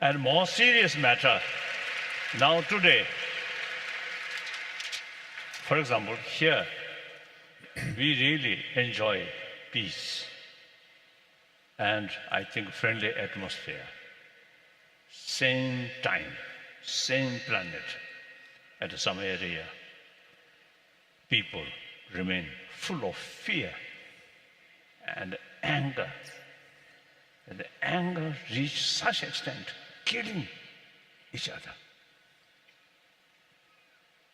And more serious matter, now today, for example, here, we really enjoy peace and I think friendly atmosphere. Same time, same planet, at some area, people remain full of fear and anger. And the anger reached such extent, killing each other.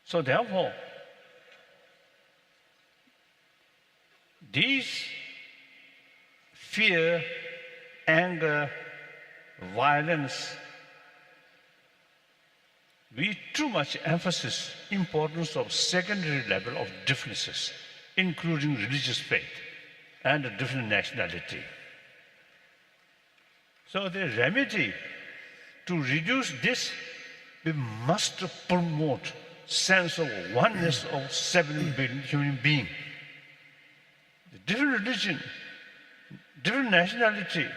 So therefore, these fear, anger, violence, we too much emphasis importance of secondary level of differences, including religious faith and a different nationality. So the remedy to reduce this, we must promote sense of oneness of 7 billion human beings. Different religion, different nationality,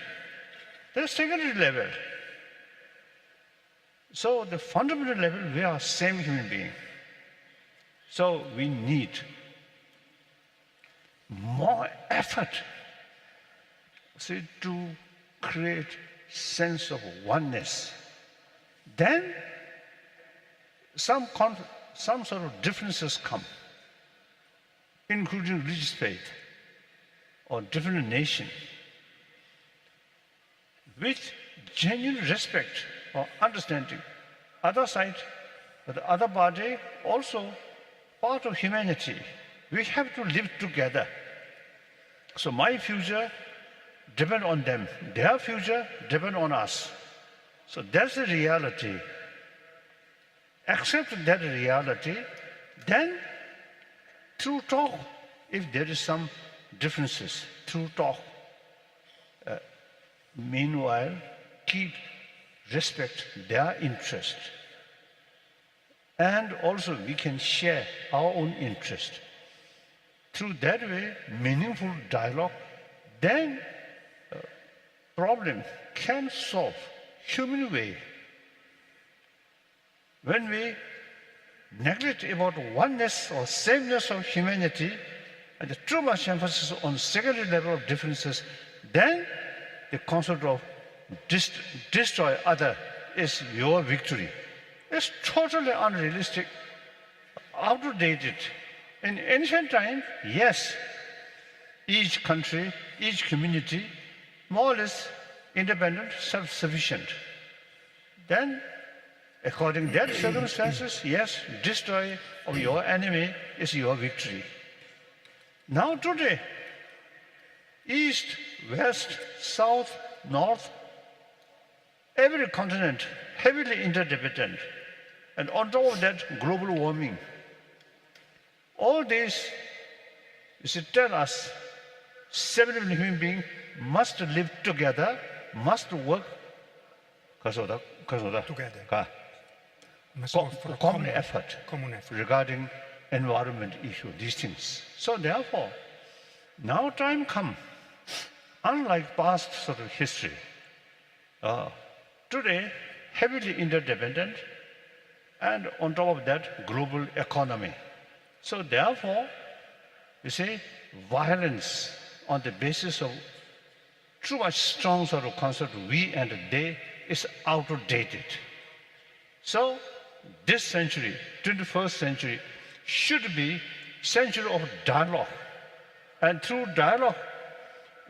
that's secondary level. So the fundamental level, we are same human being. So we need more effort to create sense of oneness. Then some sort of differences come, including religious faith or different nation, with genuine respect or understanding. Other side, but the other party also part of humanity. We have to live together. So my future depends on them. Their future depends on us. So that's the reality. Accept that reality, then through talk, if there is some differences, through talk. Meanwhile, respect their interest. And also we can share our own interest. Through that way, meaningful dialogue, then problem can solve human way. When we neglect about oneness or sameness of humanity, and too much emphasis on secondary level of differences, then the concept of destroy other is your victory. It's totally unrealistic, outdated. In ancient time, yes, each country, each community, more or less independent, self-sufficient. Then, according to that circumstances, yes, destroy of your enemy is your victory. Now today, East, West, South, North, every continent heavily interdependent. And on top of that, global warming. All this is to tell us 7 billion human beings must live together, must work together. Common effort regarding environment issue, these things. So therefore, now time come, unlike past sort of history, today heavily interdependent, and on top of that, global economy. So therefore, you see, violence on the basis of too much strong sort of concept we and they is outdated. So this century, 21st century, should be century of dialogue. And through dialogue,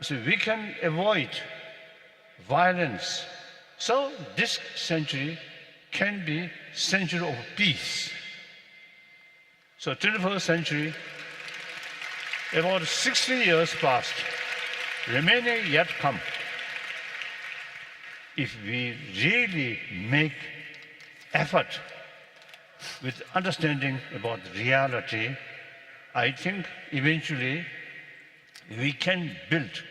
so we can avoid violence. So this century can be century of peace. So 21st century, about 16 years past, remaining yet come. If we really make effort with understanding about reality, I think eventually we can build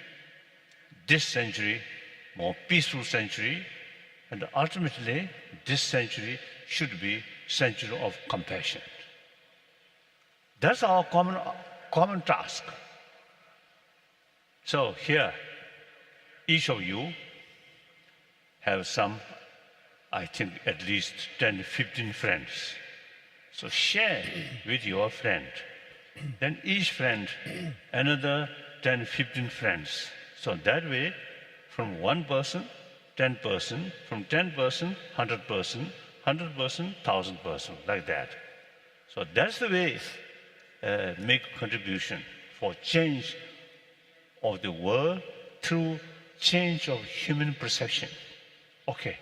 this century, more peaceful century, and ultimately this century should be century of compassion. That's our common task. So here, each of you have some I think at least 10, 15 friends. So share with your friend. Then each friend, another 10, 15 friends. So that way, from one person, 10%, from 10%, 100%, 100%, 1,000%, like that. So that's the way make contribution for change of the world through change of human perception. Okay.